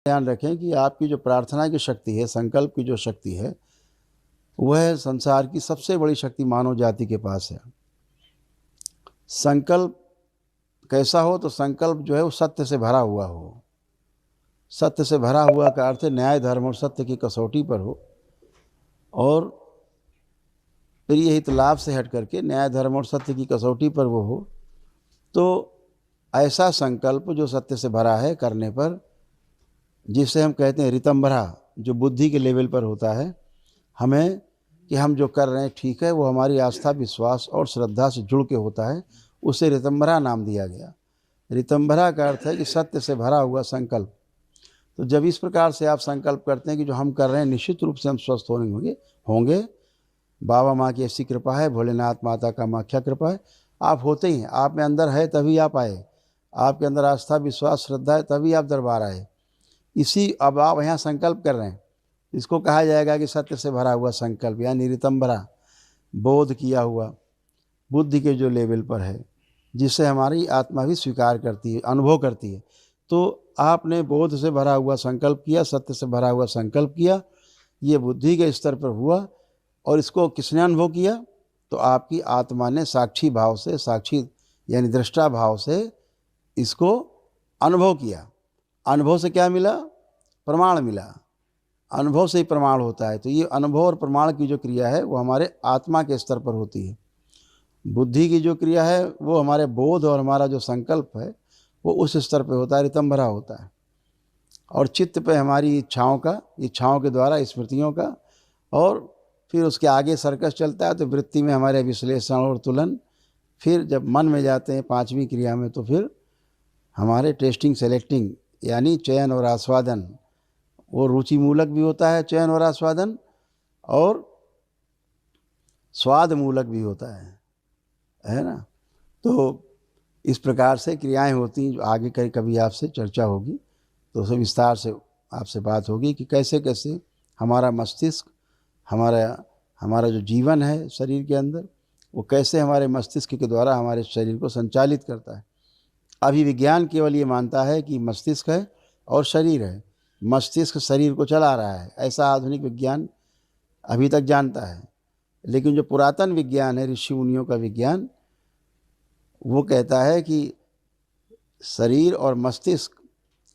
ध्यान रखें कि आपकी जो प्रार्थना की शक्ति है, संकल्प की जो शक्ति है, वह संसार की सबसे बड़ी शक्ति मानव जाति के पास है। संकल्प कैसा हो? तो संकल्प जो है वो सत्य से भरा हुआ हो। सत्य से भरा हुआ का अर्थ है न्याय, धर्म और सत्य की कसौटी पर हो, और प्रिय हित लाभ से हट करके न्याय, धर्म और सत्य की कसौटी पर वो हो। तो ऐसा संकल्प जो सत्य से भरा है करने पर, जिसे हम कहते हैं ऋतंभरा, जो बुद्धि के लेवल पर होता है, हमें कि हम जो कर रहे हैं ठीक है, वो हमारी आस्था, विश्वास और श्रद्धा से जुड़ के होता है, उसे ऋतंभरा नाम दिया गया। ऋतंभरा का अर्थ है कि सत्य से भरा हुआ संकल्प। तो जब इस प्रकार से आप संकल्प करते हैं कि जो हम कर रहे हैं निश्चित रूप से हम स्वस्थ होंगे, बाबा माँ की ऐसी कृपा है, भोलेनाथ माता का माख्या कृपा है, आप होते ही हैं। आप में अंदर है तभी आप आए, आपके अंदर आस्था, विश्वास, श्रद्धा है तभी आप दरबार आए। अब आप यहाँ संकल्प कर रहे हैं, इसको कहा जाएगा कि सत्य से भरा हुआ संकल्प, यानी ऋतंभरा, बोध किया हुआ, बुद्धि के जो लेवल पर है, जिसे हमारी आत्मा भी स्वीकार करती है, अनुभव करती है। तो आपने बोध से भरा हुआ संकल्प किया, सत्य से भरा हुआ संकल्प किया, ये बुद्धि के स्तर पर हुआ, और इसको किसने अनुभव किया? तो आपकी आत्मा ने साक्षी भाव से, साक्षी यानी दृष्टा भाव से इसको अनुभव किया। अनुभव से क्या मिला? प्रमाण मिला। अनुभव से ही प्रमाण होता है। तो ये अनुभव और प्रमाण की जो क्रिया है वो हमारे आत्मा के स्तर पर होती है। बुद्धि की जो क्रिया है वो हमारे बोध और हमारा जो संकल्प है वो उस स्तर पे होता है, ऋतंभरा होता है। और चित्त पे हमारी इच्छाओं के द्वारा, स्मृतियों का, और फिर उसके आगे सर्कस चलता है। तो वृत्ति में हमारे विश्लेषण और तुलन, फिर जब मन में जाते हैं पांचवी क्रिया में, तो फिर हमारे टेस्टिंग, सेलेक्टिंग, यानी चयन और आस्वादन। वो रुचि मूलक भी होता है चयन और आस्वादन, और स्वाद मूलक भी होता है ना। तो इस प्रकार से क्रियाएं होती हैं, जो आगे कभी आपसे चर्चा होगी तो उसे विस्तार से आपसे बात होगी कि कैसे कैसे हमारा मस्तिष्क, हमारा जो जीवन है शरीर के अंदर, वो कैसे हमारे मस्तिष्क के द्वारा हमारे शरीर को संचालित करता है। अभी विज्ञान केवल ये मानता है कि मस्तिष्क है और शरीर है, मस्तिष्क शरीर को चला रहा है, ऐसा आधुनिक विज्ञान अभी तक जानता है। लेकिन जो पुरातन विज्ञान है, ऋषि मुनियों का विज्ञान, वो कहता है कि शरीर और मस्तिष्क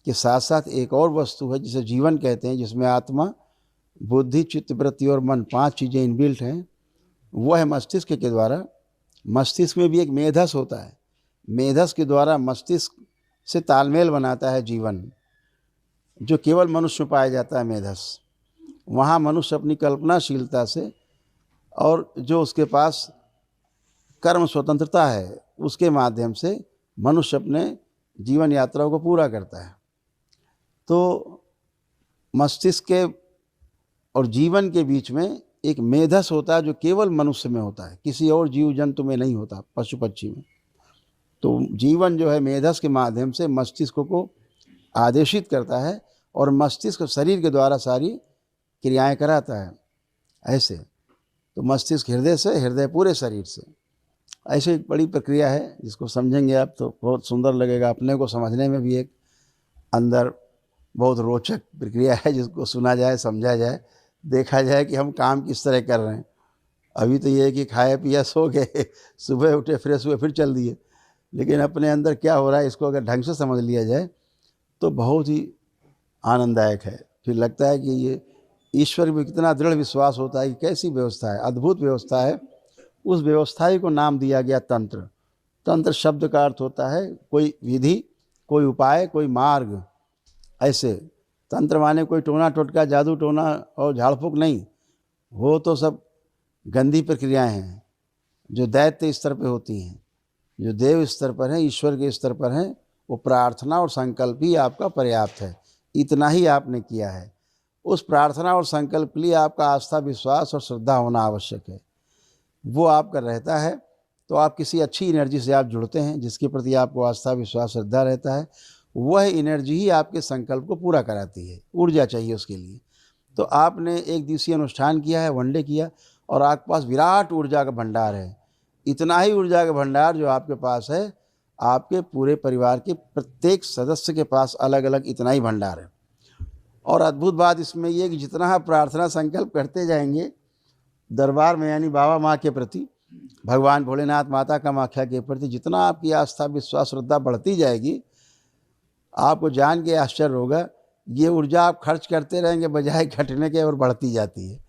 के साथ साथ एक और वस्तु है जिसे जीवन कहते हैं, जिसमें आत्मा, बुद्धि, चित्त, वृत्ति और मन, 5 चीज़ें इनबिल्ट हैं। वह है मस्तिष्क के द्वारा। मस्तिष्क में भी एक मेधस होता है, मेधस के द्वारा मस्तिष्क से तालमेल बनाता है जीवन, जो केवल मनुष्य में पाया जाता है मेधस। वहाँ मनुष्य अपनी कल्पनाशीलता से, और जो उसके पास कर्म स्वतंत्रता है, उसके माध्यम से मनुष्य अपने जीवन यात्राओं को पूरा करता है। तो मस्तिष्क के और जीवन के बीच में एक मेधस होता है, जो केवल मनुष्य में होता है, किसी और जीव जंतु में नहीं होता, पशु पक्षी में। तो जीवन जो है मेधस के माध्यम से मस्तिष्क को आदेशित करता है, और मस्तिष्क शरीर के द्वारा सारी क्रियाएं कराता है। ऐसे तो मस्तिष्क हृदय से, हृदय पूरे शरीर से। ऐसे एक बड़ी प्रक्रिया है, जिसको समझेंगे आप तो बहुत सुंदर लगेगा, अपने को समझने में भी एक अंदर बहुत रोचक प्रक्रिया है, जिसको सुना जाए, समझा जाए, देखा जाए कि हम काम किस तरह कर रहे हैं। अभी तो ये है कि खाए पिया सो गए, सुबह उठे, फ्रेश हुए, फिर चल दिए। लेकिन अपने अंदर क्या हो रहा है, इसको अगर ढंग से समझ लिया जाए तो बहुत ही आनंददायक है। फिर लगता है कि ये ईश्वर में कितना दृढ़ विश्वास होता है कि कैसी व्यवस्था है, अद्भुत व्यवस्था है। उस व्यवस्था ही को नाम दिया गया तंत्र। तंत्र शब्द का अर्थ होता है कोई विधि, कोई उपाय, कोई मार्ग। ऐसे तंत्र माने कोई टोना टोटका, जादू टोना और झाड़ फूक नहीं, वो तो सब गंदी प्रक्रियाएं हैं जो दैत्य स्तर पे होती हैं। जो देव स्तर पर हैं, ईश्वर के स्तर पर हैं, वो प्रार्थना और संकल्प ही आपका पर्याप्त है। इतना ही आपने किया है। उस प्रार्थना और संकल्प के लिए आपका आस्था, विश्वास और श्रद्धा होना आवश्यक है। वो आपका रहता है तो आप किसी अच्छी एनर्जी से आप जुड़ते हैं, जिसके प्रति आपको आस्था, विश्वास, श्रद्धा रहता है। वह एनर्जी ही आपके संकल्प को पूरा कराती है। ऊर्जा चाहिए उसके लिए। तो आपने एक दिवसीय अनुष्ठान किया है, वनडे किया, और आपके पास विराट ऊर्जा का भंडार है। इतना ही ऊर्जा का भंडार जो आपके पास है, आपके पूरे परिवार के प्रत्येक सदस्य के पास अलग अलग इतना ही भंडार है। और अद्भुत बात इसमें ये कि जितना आप प्रार्थना संकल्प करते जाएंगे दरबार में यानी बाबा माँ के प्रति, भगवान भोलेनाथ माता कामाख्या के प्रति जितना आपकी आस्था विश्वास श्रद्धा बढ़ती जाएगी, आपको जान के आश्चर्य होगा ये ऊर्जा आप खर्च करते रहेंगे बजाय घटने के और बढ़ती जाती है।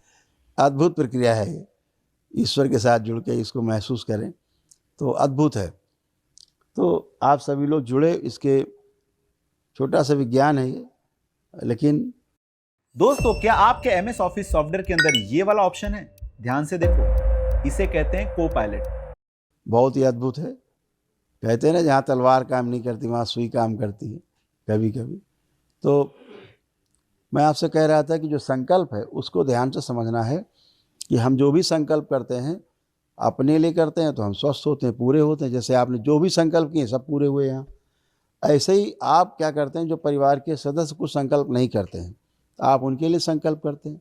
अद्भुत प्रक्रिया है ये, ईश्वर के साथ जुड़ के इसको महसूस करें तो अद्भुत है। तो आप सभी लोग जुड़े, इसके छोटा सा विज्ञान है ये, लेकिन दोस्तों क्या आपके एमएस ऑफिस सॉफ्टवेयर के अंदर ये वाला ऑप्शन है? ध्यान से देखो, इसे कहते हैं को पायलट। बहुत ही अद्भुत है। कहते हैं ना जहाँ तलवार काम नहीं करती वहाँ सुई काम करती है कभी कभी। तो मैं आपसे कह रहा था कि जो संकल्प है उसको ध्यान से समझना है कि हम जो भी संकल्प करते हैं अपने लिए करते हैं तो हम स्वस्थ होते हैं, पूरे होते हैं। जैसे आपने जो भी संकल्प किए सब पूरे हुए यहाँ। ऐसे ही आप क्या करते हैं, जो परिवार के सदस्य कुछ संकल्प नहीं करते हैं आप उनके लिए संकल्प करते हैं।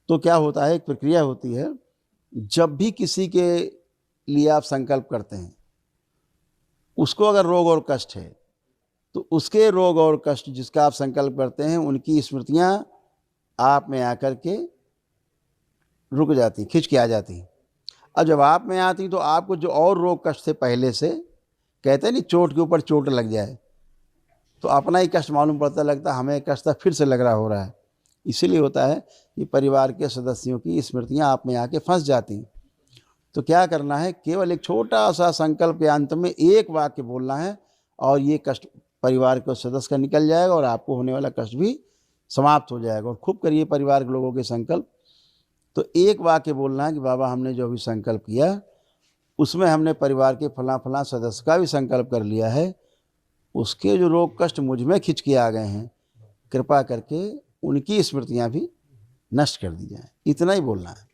तो क्या होता है, एक प्रक्रिया होती है, जब भी किसी के लिए आप संकल्प करते हैं उसको अगर रोग और कष्ट है तो उसके रोग और कष्ट जिसका आप संकल्प करते हैं उनकी स्मृतियाँ आप में आकर के रुक जाती, खिंच के आ जाती। और जब आप में आती तो आपको जो और रोग कष्ट थे पहले से, कहते हैं नहीं चोट के ऊपर चोट लग जाए, तो अपना ही कष्ट मालूम पड़ता, लगता हमें कष्ट फिर से लग रहा हो रहा है। इसीलिए होता है कि परिवार के सदस्यों की स्मृतियाँ आप में आके फंस जाती। तो क्या करना है, केवल एक छोटा सा संकल्प के अंत में एक वाक्य बोलना है और ये कष्ट परिवार के सदस्य का निकल जाएगा और आपको होने वाला कष्ट भी समाप्त हो जाएगा। और खूब करिए परिवार के लोगों के संकल्प। तो एक वाक्य बोलना है कि बाबा हमने जो भी संकल्प किया उसमें हमने परिवार के फलां फलां सदस्य का भी संकल्प कर लिया है, उसके जो रोग कष्ट मुझ में खिंच के आ गए हैं कृपा करके उनकी स्मृतियाँ भी नष्ट कर दी जाएँ। इतना ही बोलना है।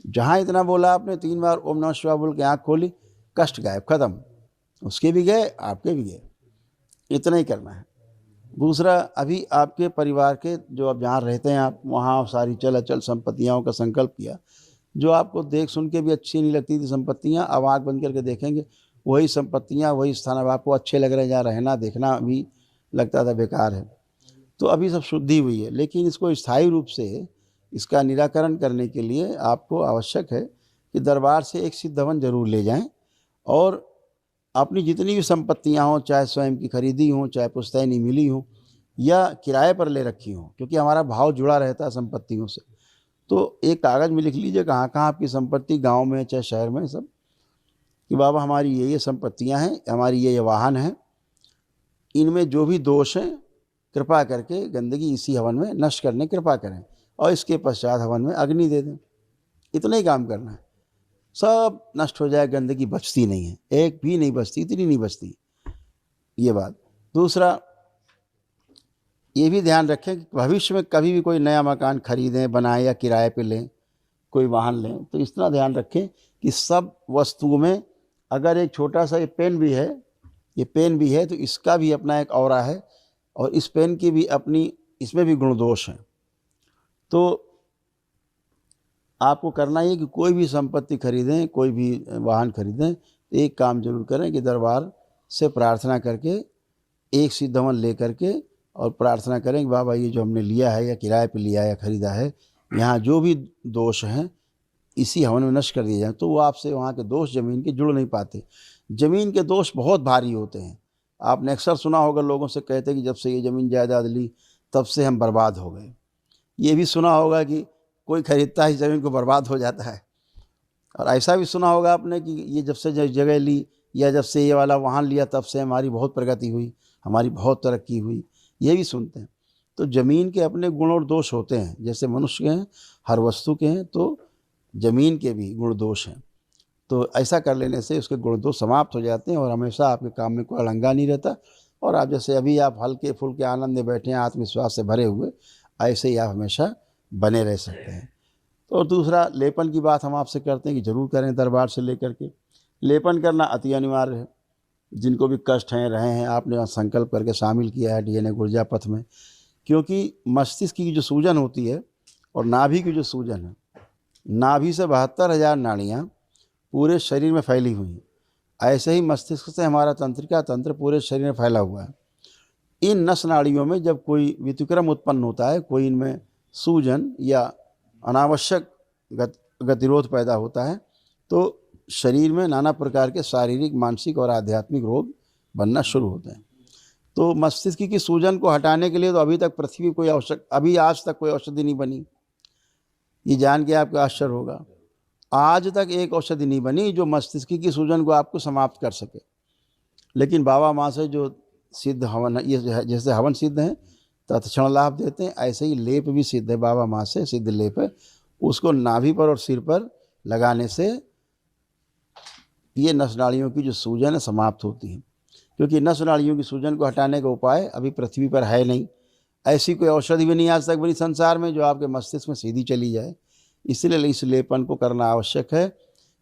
जहाँ इतना बोला आपने 3 बार ओम नमः शिवाय बोल के आँख खोली, कष्ट गायब, खत्म। उसके भी गए, आपके भी गए। इतना ही करना है। दूसरा, अभी आपके परिवार के जो अब जहाँ रहते हैं आप, वहाँ सारी चल अचल संपत्तियों का संकल्प किया, जो आपको देख सुन के भी अच्छी नहीं लगती थी संपत्तियाँ, अब आँख बंद करके देखेंगे वही संपत्तियाँ वही स्थान अब आपको अच्छे लग रहे हैं, जहाँ रहना देखना भी लगता था बेकार है। तो अभी सब शुद्धि हुई है, लेकिन इसको स्थायी रूप से इसका निराकरण करने के लिए आपको आवश्यक है कि दरबार से एक सिद्ध हवन जरूर ले जाएं और अपनी जितनी भी संपत्तियां हों, चाहे स्वयं की खरीदी हों, चाहे पुश्तैनी मिली हों या किराए पर ले रखी हों, क्योंकि हमारा भाव जुड़ा रहता है संपत्तियों से। तो एक कागज़ में लिख लीजिए कहाँ कहाँ आपकी संपत्ति, गाँव में चाहे शहर में, सब कि बाबा हमारी ये संपत्तियाँ हैं, हमारी ये वाहन हैं, इनमें जो भी दोष हैं कृपा करके गंदगी इसी हवन में नष्ट करने कृपा करें और इसके पश्चात हवन में अग्नि दे दें। इतना ही काम करना है, सब नष्ट हो जाए, गंदगी बचती नहीं है, एक भी नहीं बचती, इतनी नहीं बचती ये बात। दूसरा, ये भी ध्यान रखें कि भविष्य में कभी भी कोई नया मकान खरीदें, बनाएं या किराए पे लें, कोई वाहन लें, तो इतना ध्यान रखें कि सब वस्तुओं में अगर एक छोटा सा ये पेन भी है, ये पेन भी है तो इसका भी अपना एक औरा है और इस पेन की भी अपनी, इसमें भी गुण दोष हैं। तो आपको करना ये कि कोई भी संपत्ति खरीदें, कोई भी वाहन खरीदें, तो एक काम जरूर करें कि दरबार से प्रार्थना करके एक सिद्ध हवन ले करके और प्रार्थना करें कि बाबा ये जो हमने लिया है या किराए पे लिया है या ख़रीदा है, यहाँ जो भी दोष हैं इसी हवन में नष्ट कर दिए जाएँ। तो वो आपसे वहाँ के दोष ज़मीन के जुड़ नहीं पाते। ज़मीन के दोष बहुत भारी होते हैं। आपने अक्सर सुना होगा लोगों से कहते कि जब से ये ज़मीन जायदाद ली तब से हम बर्बाद हो गए। ये भी सुना होगा कि कोई खरीदता है ज़मीन को बर्बाद हो जाता है। और ऐसा भी सुना होगा आपने कि ये जब से जगह ली या जब से ये वाला वाहन लिया तब से हमारी बहुत प्रगति हुई, हमारी बहुत तरक्की हुई, ये भी सुनते हैं। तो ज़मीन के अपने गुण और दोष होते हैं, जैसे मनुष्य के हैं, हर वस्तु के हैं, तो ज़मीन के भी गुण दोष हैं। तो ऐसा कर लेने से उसके गुण दोष समाप्त हो जाते हैं और हमेशा आपके काम में कोई अड़ंगा नहीं रहता। और आप जैसे अभी आप हल्के फुल्के आनंद में बैठे हैं, आत्मविश्वास से भरे हुए, ऐसे ही आप हमेशा बने रह सकते हैं। और दूसरा, लेपन की बात हम आपसे करते हैं कि ज़रूर करें दरबार से लेकर के। लेपन करना अति अनिवार्य है। जिनको भी कष्ट हैं, रहे हैं, आपने संकल्प करके शामिल किया है डीएनए ऊर्जा पथ में, क्योंकि मस्तिष्क की जो सूजन होती है और नाभि की जो सूजन है, नाभि से 72,000 नाड़ियाँ पूरे शरीर में फैली हुई हैं। ऐसे ही मस्तिष्क से हमारा तंत्रिका तंत्र पूरे शरीर में फैला हुआ है। इन नस नाड़ियों में जब कोई व्यतिक्रम उत्पन्न होता है, कोई इनमें सूजन या अनावश्यक गतिरोध पैदा होता है, तो शरीर में नाना प्रकार के शारीरिक, मानसिक और आध्यात्मिक रोग बनना शुरू होते हैं। तो मस्तिष्क की सूजन को हटाने के लिए तो अभी तक पृथ्वी कोई अभी आज तक कोई औषधि नहीं बनी। ये जान के आपको आश्चर्य होगा, आज तक एक औषधि नहीं बनी जो मस्तिष्क की सूजन को आपको समाप्त कर सके। लेकिन बाबा माँ से जो सिद्ध हवन, ये जैसे हवन सिद्ध हैं तत्क्षण लाभ देते हैं, ऐसे ही लेप भी सिद्ध है, बाबा माँ से सिद्ध लेप है। उसको नाभि पर और सिर पर लगाने से ये नस नाड़ियों की जो सूजन है समाप्त होती है। क्योंकि नस नाड़ियों की सूजन को हटाने का उपाय अभी पृथ्वी पर है नहीं, ऐसी कोई औषधि भी नहीं आज तक बनी संसार में जो आपके मस्तिष्क में सीधी चली जाए। इसलिए इस लेपन को करना आवश्यक है।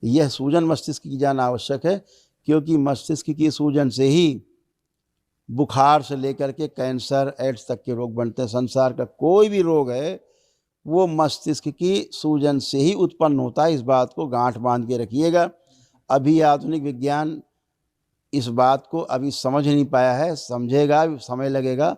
यह सूजन मस्तिष्क की जाना आवश्यक है, क्योंकि मस्तिष्क की सूजन से ही बुखार से लेकर के कैंसर, एड्स तक के रोग बनते हैं। संसार का कोई भी रोग है वो मस्तिष्क की सूजन से ही उत्पन्न होता है। इस बात को गांठ बांध के रखिएगा। अभी आधुनिक विज्ञान इस बात को अभी समझ नहीं पाया है, समझेगा, समय लगेगा।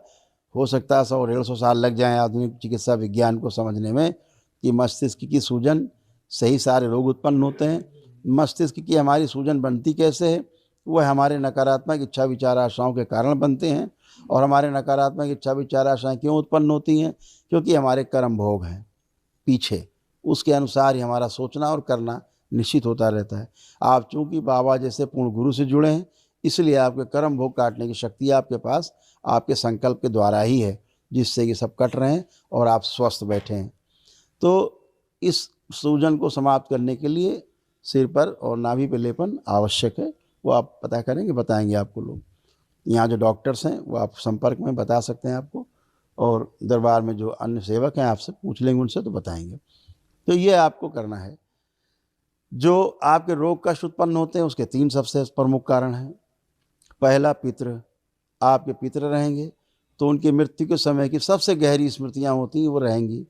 हो सकता है 100-150 साल लग जाएं आधुनिक चिकित्सा विज्ञान को समझने में कि मस्तिष्क की सूजन से ही सारे रोग उत्पन्न होते हैं। मस्तिष्क की हमारी सूजन बनती कैसे है? वह हमारे नकारात्मक इच्छा विचार आशाओं के कारण बनते हैं। और हमारे नकारात्मक इच्छा विचार आशाएँ क्यों उत्पन्न होती हैं? क्योंकि हमारे कर्म भोग हैं पीछे, उसके अनुसार ही हमारा सोचना और करना निश्चित होता रहता है। आप चूँकि बाबा जैसे पूर्ण गुरु से जुड़े हैं, इसलिए आपके कर्म भोग काटने की शक्ति आपके पास आपके संकल्प के द्वारा ही है, जिससे ये सब कट रहे हैं और आप स्वस्थ बैठे हैं। तो इस सूजन को समाप्त करने के लिए सिर पर और नाभि पर लेपन आवश्यक है। वो आप पता करेंगे, बताएंगे आपको लोग। यहाँ जो डॉक्टर्स हैं वो आप संपर्क में बता सकते हैं आपको, और दरबार में जो अन्य सेवक हैं आपसे पूछ लेंगे, उनसे तो बताएंगे। तो ये आपको करना है। जो आपके रोग कष्ट उत्पन्न होते हैं उसके 3 सबसे प्रमुख कारण हैं। पहला, पितृ। आपके पितृ रहेंगे तो उनकी मृत्यु के समय की सबसे गहरी स्मृतियाँ होती हैं, वो रहेंगी।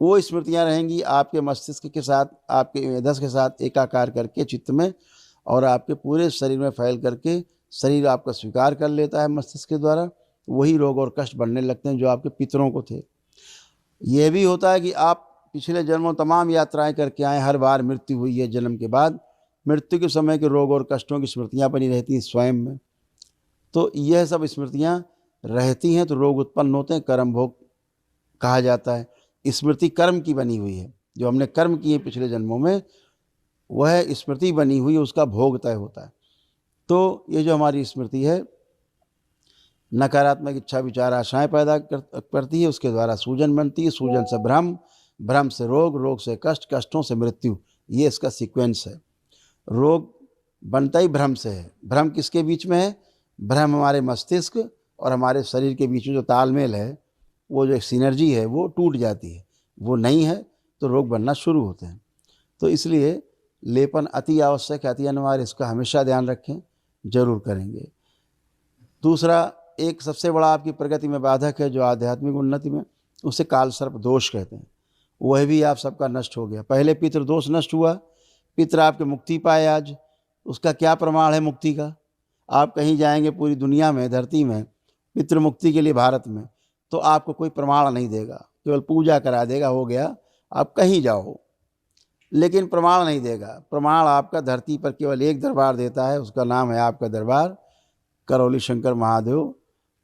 वो स्मृतियाँ रहेंगी आपके मस्तिष्क के साथ, आपके मेधस के साथ एकाकार करके चित्त में, और आपके पूरे शरीर में फैल करके शरीर आपका स्वीकार कर लेता है मस्तिष्क के द्वारा। वही रोग और कष्ट बढ़ने लगते हैं जो आपके पितरों को थे। यह भी होता है कि आप पिछले जन्मों तमाम यात्राएं करके आए, हर बार मृत्यु हुई है। जन्म के बाद मृत्यु के समय के रोग और कष्टों की स्मृतियाँ बनी रहती हैं स्वयं में। तो यह सब स्मृतियाँ रहती हैं तो रोग उत्पन्न होते हैं। कर्म भोग कहा जाता है। स्मृति कर्म की बनी हुई है, जो हमने कर्म किए पिछले जन्मों में वह स्मृति बनी हुई है, उसका भोग तय होता है। तो ये जो हमारी स्मृति है नकारात्मक इच्छा विचार आशाएं पैदा करती है, उसके द्वारा सूजन बनती है, सूजन से भ्रम, भ्रम से रोग, रोग से कष्ट, कष्टों से मृत्यु। ये इसका सीक्वेंस है। रोग बनता ही भ्रम से है। भ्रम किसके बीच में है? भ्रम हमारे मस्तिष्क और हमारे शरीर के बीच में जो तालमेल है, वो जो सिनर्जी है वो टूट जाती है। वो नहीं है तो रोग बनना शुरू होते हैं। तो इसलिए लेपन अति आवश्यक है, अति अनिवार्य। इसका हमेशा ध्यान रखें, जरूर करेंगे। दूसरा, एक सबसे बड़ा आपकी प्रगति में बाधक है जो आध्यात्मिक उन्नति में, उसे काल सर्प दोष कहते हैं। वह भी आप सबका नष्ट हो गया। पहले पितृ दोष नष्ट हुआ, पितृ आपके मुक्ति पाए। आज उसका क्या प्रमाण है मुक्ति का? आप कहीं जाएंगे पूरी दुनिया में, धरती में, पितृ मुक्ति के लिए भारत में, तो आपको कोई प्रमाण नहीं देगा, केवल पूजा करा देगा, हो गया, आप कहीं जाओ, लेकिन प्रमाण नहीं देगा। प्रमाण आपका धरती पर केवल एक दरबार देता है, उसका नाम है आपका दरबार करौली शंकर महादेव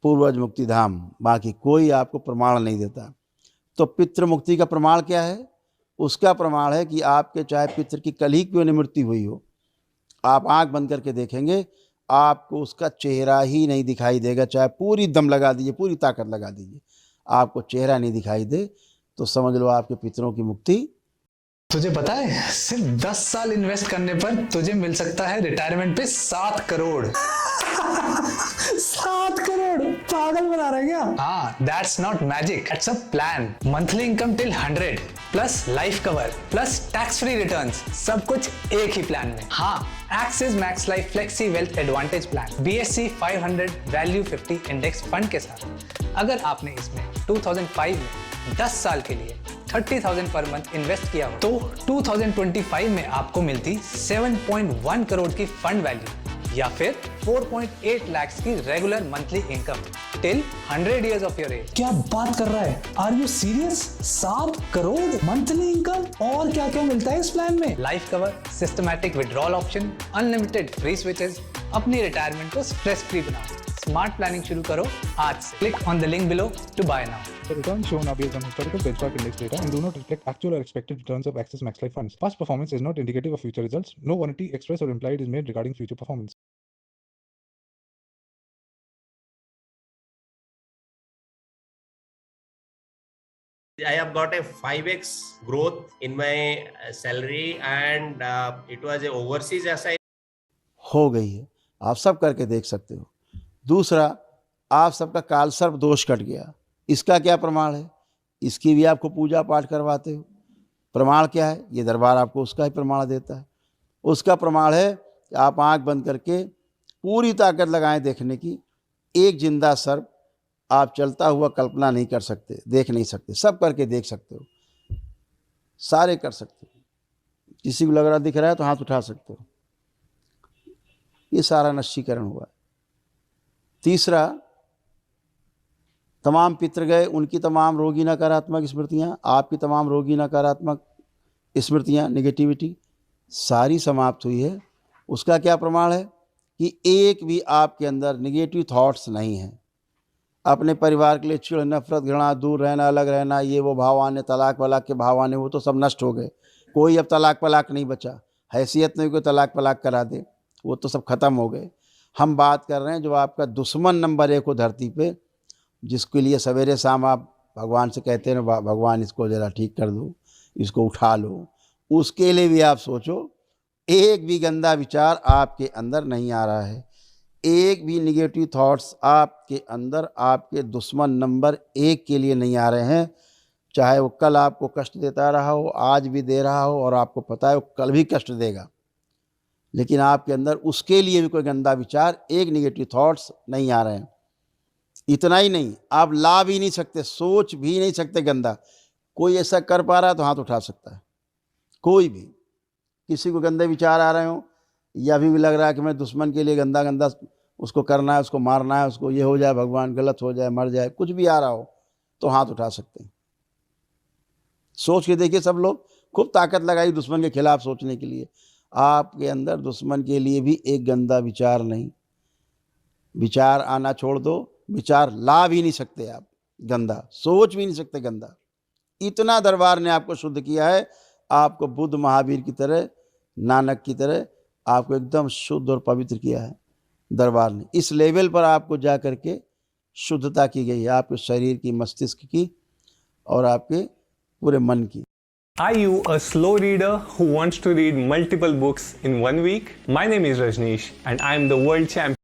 पूर्वज मुक्ति धाम। बाकी कोई आपको प्रमाण नहीं देता। तो पितृ मुक्ति का प्रमाण क्या है? उसका प्रमाण है कि आपके चाहे पितृ की कल ही क्यों नहीं मृत्यु हुई हो, आप आंख बंद करके देखेंगे, आपको उसका चेहरा ही नहीं दिखाई देगा। चाहे पूरी दम लगा दीजिए, पूरी ताकत लगा दीजिए, आपको चेहरा नहीं दिखाई दे, तो समझ लो आपके पितरों की मुक्ति। तुझे पता है सिर्फ 10 साल इन्वेस्ट करने पर तुझे मिल सकता है रिटायरमेंट पे 7 करोड़। 7 करोड़ पागल बना रहे क्या? हाँ, that's not magic, it's a plan. Monthly income till 100 plus life cover plus tax free returns, सब कुछ एक ही प्लान में। हाँ, Axis Max Life Flexi Wealth Advantage Plan BSC 500 Value 50 Index Fund के साथ अगर आपने इसमें 2005 में 10 साल के लिए 30,000 पर मंथ इन्वेस्ट किया हो तो 2025 में आपको मिलती 7.1 करोड़ की फंड वैल्यू या फिर 4.8 लाख की regular monthly income. till 100 years of your age. क्या बात कर रहा है? Are you serious? 7 crore monthly income और क्या क्या मिलता है इस प्लान में? Life cover, systematic withdrawal option, unlimited free switches. अपनी रिटायरमेंट को स्ट्रेस फ्री बनाओ. स्मार्ट प्लानिंग शुरू करो आज से. Click on the link below to buy now. The returns shown are based on historical benchmark index data and do not reflect actual or expected returns of Axis Max Life funds. Past performance is not indicative of future results. No warranty expressed or implied is made regarding future performance. I have got a 5x growth in my salary and it was a overseas SI. हो गई है, आप सब करके देख सकते हो. दूसरा, आप सबका कालसर्प दोष कट गया. इसका क्या प्रमाण है? इसकी भी आपको पूजा पाठ करवाते हो. प्रमाण क्या है? ये दरबार आपको उसका ही प्रमाण देता है. उसका प्रमाण है कि आप आंख बंद करके पूरी ताकत लगाएं देखने की. एक जिंदा सर्प आप चलता हुआ कल्पना नहीं कर सकते, देख नहीं सकते. सब करके देख सकते हो, सारे कर सकते हो. किसी को लग रहा दिख रहा है तो हाथ उठा सकते हो. ये सारा नशीकरण हुआ. तीसरा, तमाम पितृ गए, उनकी तमाम रोगी नकारात्मक स्मृतियाँ, आपकी तमाम रोगी नकारात्मक स्मृतियाँ, नेगेटिविटी सारी समाप्त हुई है. उसका क्या प्रमाण है? कि एक भी आपके अंदर नेगेटिव थॉट्स नहीं हैं. अपने परिवार के लिए चिड़, नफरत, घृणा, दूर रहना, अलग रहना, ये वो भाव आने, तलाक वलाक के भाव आने, वो तो सब नष्ट हो गए. कोई अब तलाक पलाक नहीं बचा. हैसियत नहीं कोई तलाक पलाक करा दे, वो तो सब खत्म हो गए. हम बात कर रहे हैं जो आपका दुश्मन नंबर 1 हो धरती पे, जिसके लिए सवेरे शाम आप भगवान से कहते हैं भगवान इसको ज़रा ठीक कर दो, इसको उठा लो. उसके लिए भी आप सोचो, एक भी गंदा विचार आपके अंदर नहीं आ रहा है. एक भी निगेटिव थॉट्स आपके अंदर आपके दुश्मन नंबर 1 के लिए नहीं आ रहे हैं. चाहे वो कल आपको कष्ट देता रहा हो, आज भी दे रहा हो, और आपको पता है वो कल भी कष्ट देगा, लेकिन आपके अंदर उसके लिए भी कोई गंदा विचार, एक निगेटिव थॉट्स नहीं आ रहे हैं. इतना ही नहीं, आप ला भी नहीं सकते, सोच भी नहीं सकते गंदा. कोई ऐसा कर पा रहा है तो हाथ उठा सकता है. कोई भी, किसी को गंदे विचार आ रहे हो, या अभी भी लग रहा है कि मैं दुश्मन के लिए गंदा गंदा उसको करना है, उसको मारना है, उसको ये हो जाए, भगवान गलत हो जाए, मर जाए, कुछ भी आ रहा हो तो हाथ उठा सकते हैं. सोच के देखिए, सब लोग खूब ताकत लगाई दुश्मन के खिलाफ सोचने के लिए. आपके अंदर दुश्मन के लिए भी एक गंदा विचार नहीं. विचार आना छोड़ दो, विचार ला भी नहीं सकते आप गंदा, सोच भी नहीं सकते गंदा. इतना दरबार ने आपको शुद्ध किया है. आपको बुद्ध महावीर की तरह, नानक की तरह आपको एकदम शुद्ध और पवित्र किया है दरबार ने. इस लेवल पर आपको जा करके शुद्धता की गई है, आपके शरीर की, मस्तिष्क की और आपके पूरे मन की. Are you a slow reader who wants to read multiple books in 1 week? My name is Rajneesh and I am the world champion